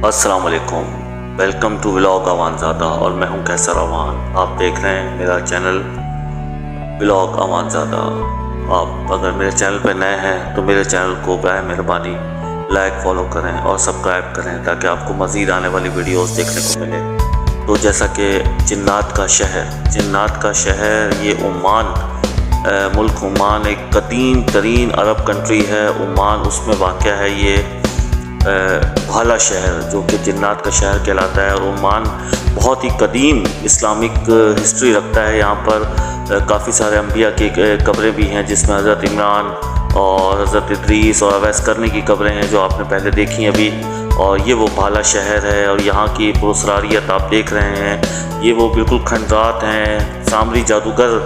अस्सलाम वालेकुम, welcome to vlog अवानज़ादा। और मैं हूं कैसर अवान। आप देख रहे हैं मेरा चैनल व्लॉग अवानज़ादा। आप अगर मेरे चैनल पर नए हैं तो मेरे चैनल को बराए मेहरबानी लाइक फॉलो करें और सब्सक्राइब करें ताकि आपको मज़ीद आने वाली वीडियोस देखने को मिले। तो जैसा कि जिन्नात का शहर ये ओमान मुल्क ओमान एक कदीम तरीन अरब कंट्री है। ओमान उसमें वाक़या है ये भाला शहर, जो कि जिन्नात का शहर कहलाता है। और ओमान बहुत ही कदीम इस्लामिक हिस्ट्री रखता है। यहाँ पर काफ़ी सारे अंबिया की कब्रें भी हैं, जिसमें हज़रत इमरान और हज़रत इदरीस और अवैस करनी की कब्रें हैं जो आपने पहले देखी अभी। और ये वो भाला शहर है और यहाँ की पुरस्रारियत आप देख रहे हैं। ये वो बिल्कुल खंडरात हैं। सामरी जादूगर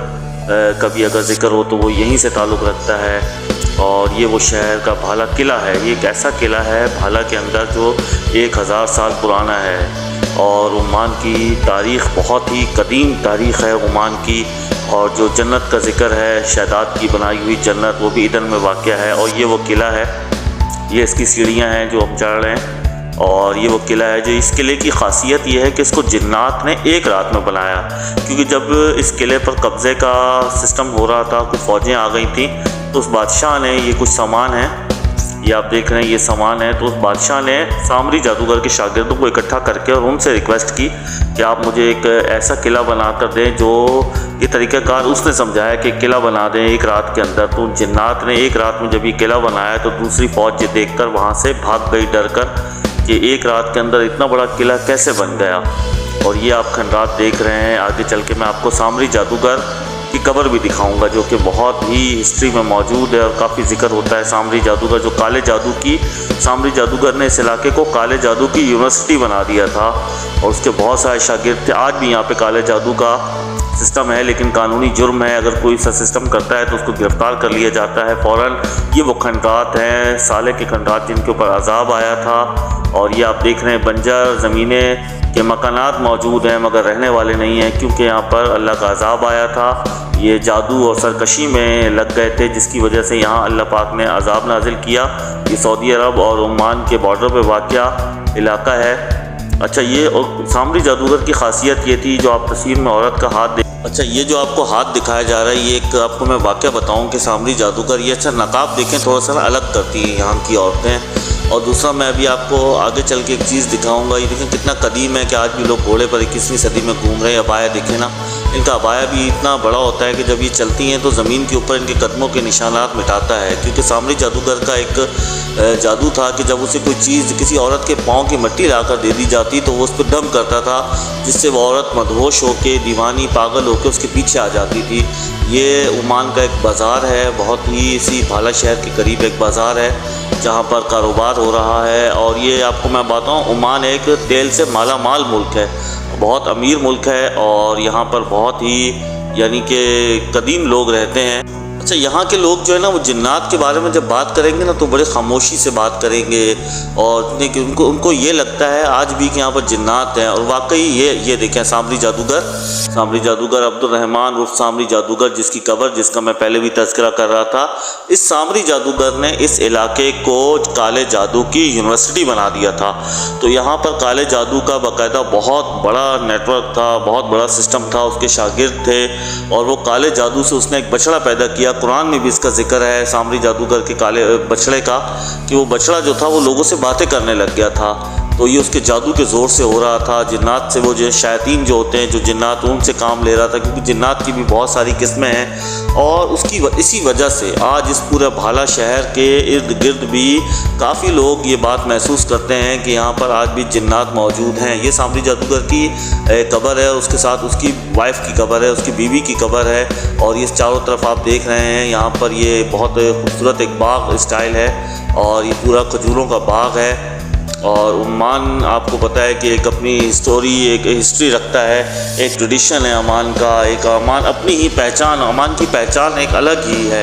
कभी अगर ज़िक्र हो तो वो यहीं से ताल्लुक़ रखता है। और ये वो शहर का भाला किला है। ये एक ऐसा किला है भाला के अंदर जो 1000 साल पुराना है। और ओमान की तारीख़ बहुत ही कदीम तारीख़ है ओमान की। और जो जन्नत का ज़िक्र है, शहदाद की बनाई हुई जन्नत, वो भी ईदन में वाक़या है। और ये वो किला है, ये इसकी सीढ़ियाँ हैं जो हम चढ़ रहे हैं। और ये वो किला है जो इस किले की ख़ासियत ये है कि इसको जिन्नात ने एक रात में बनाया। क्योंकि जब इस किले पर कब्ज़े का सिस्टम हो रहा था, कुछ फ़ौजें आ गई थी, तो उस बादशाह ने, ये कुछ सामान है, ये आप देख रहे हैं, ये सामान है, तो उस बादशाह ने सामरी जादूगर के शागिर्दों को इकट्ठा करके और उनसे रिक्वेस्ट की कि आप मुझे एक ऐसा किला बना कर दें जो ये तरीक़ाकार उसने समझाया कि किला बना दें एक रात के अंदर। तो जिन्नात ने एक रात में जब ये किला बनाया तो दूसरी फ़ौज ये देखकर वहाँ से भाग गई डर कर कि एक रात के अंदर इतना बड़ा किला कैसे बन गया। और ये आप खंडरात देख रहे हैं। आगे चल के मैं आपको सामरी जादूगर की कब्र भी दिखाऊंगा जो कि बहुत ही हिस्ट्री में मौजूद है और काफ़ी जिक्र होता है। सामरी जादूगर जो काले जादू की, सामरी जादूगर ने इस इलाके को काले जादू की यूनिवर्सिटी बना दिया था और उसके बहुत सारे शागिर्द थे। आज भी यहाँ पे काले जादू का सिस्टम है, लेकिन कानूनी जुर्म है। अगर कोई सा सिस्टम करता है तो उसको गिरफ़्तार कर लिया जाता है फ़ौरन। ये वो खंडरात हैं, साले के खंडरात जिनके ऊपर अजाब आया था। और ये आप देख रहे हैं बंजर ज़मीनें के मकानात मौजूद हैं मगर रहने वाले नहीं हैं, क्योंकि यहाँ पर अल्लाह का अजाब आया था। ये जादू और सरकशी में लग गए थे, जिसकी वजह से यहाँ अल्लाह पाक ने अजाब नाजिल किया। ये सऊदी अरब और ओमान के बॉर्डर पे वाक़या इलाका है। अच्छा, ये और सामरी जादूगर की खासियत ये थी, जो आप तस्वीर में औरत का हाथ अच्छा, ये जो आपको हाथ दिखाया जा रहा है, ये एक आपको मैं वाक़या बताऊं कि सामरी जादूगर, ये अच्छा नकाब देखें थोड़ा सा अलग करती हैं यहाँ की औरतें। और दूसरा मैं अभी आपको आगे चल के एक चीज़ दिखाऊंगा। ये देखें कितना कदीम है कि आज भी लोग घोड़े पर 21वीं सदी में घूम रहे हैं। अबाया देखें ना, इनका अबाया भी इतना बड़ा होता है कि जब ये चलती हैं तो ज़मीन के ऊपर इनके कदमों के निशानात मिटाता है। क्योंकि सामरी जादूगर का एक जादू था कि जब उसे कोई चीज़ किसी औरत के पाँव की मिट्टी लाकर दे दी जाती तो वो उस पर दम करता था, जिससे वो औरत मदहोश होकर, दीवानी पागल होकर उसके पीछे आ जाती थी। ये ओमान का एक बाज़ार है, बहुत ही इसी भाला शहर के करीब एक बाज़ार है जहाँ पर कारोबार हो रहा है। और ये आपको मैं बताऊँ, ओमान एक तेल से माला माल मुल्क है, बहुत अमीर मुल्क है। और यहाँ पर बहुत ही यानी कि कदीम लोग रहते हैं। अच्छा, यहाँ के लोग जो है ना, वो जिन्नात के बारे में जब बात करेंगे ना तो बड़े खामोशी से बात करेंगे। और उनको ये लगता है आज भी कि यहाँ पर जिन्नात हैं। और वाकई ये देखें सामरी जादूगर अब्दुल-रहमान उर्फ सामरी जादूगर, जिसकी कब्र, जिसका मैं पहले भी तज़किरा कर रहा था। इस सामरी जादूगर ने इस इलाके को काले जादू की यूनिवर्सिटी बना दिया था। तो यहाँ पर काले जादू का बाकायदा बहुत बड़ा नेटवर्क था, बहुत बड़ा सिस्टम था, उसके शागिर्द थे। और वो काले जादू से उसने एक बछड़ा पैदा किया। कुरान में भी इसका जिक्र है सामरी जादूगर के काले बछड़े का, कि वो बछड़ा जो था वो लोगों से बातें करने लग गया था। तो ये उसके जादू के ज़ोर से हो रहा था। जिन्नात से वो जो शायातीन जो होते हैं, जो जिन्नात, उनसे काम ले रहा था, क्योंकि जिन्नात की भी बहुत सारी किस्में हैं। और इसी वजह से आज इस पूरे भाला शहर के इर्द गिर्द भी काफ़ी लोग ये बात महसूस करते हैं कि यहाँ पर आज भी जिन्नात मौजूद हैं। ये सामरी जादूगर की कब्र है, उसके साथ उसकी वाइफ की कब्र है, उसकी बीवी की कब्र है। और ये चारों तरफ आप देख रहे हैं, यहाँ पर ये बहुत खूबसूरत एक बाग स्टाइल है और ये पूरा खजूरों का बाग है। और ओमान आपको पता है कि एक अपनी स्टोरी, एक हिस्ट्री रखता है, एक ट्रेडिशन है ओमान का, एक ओमान अपनी ही पहचान, ओमान की पहचान एक अलग ही है।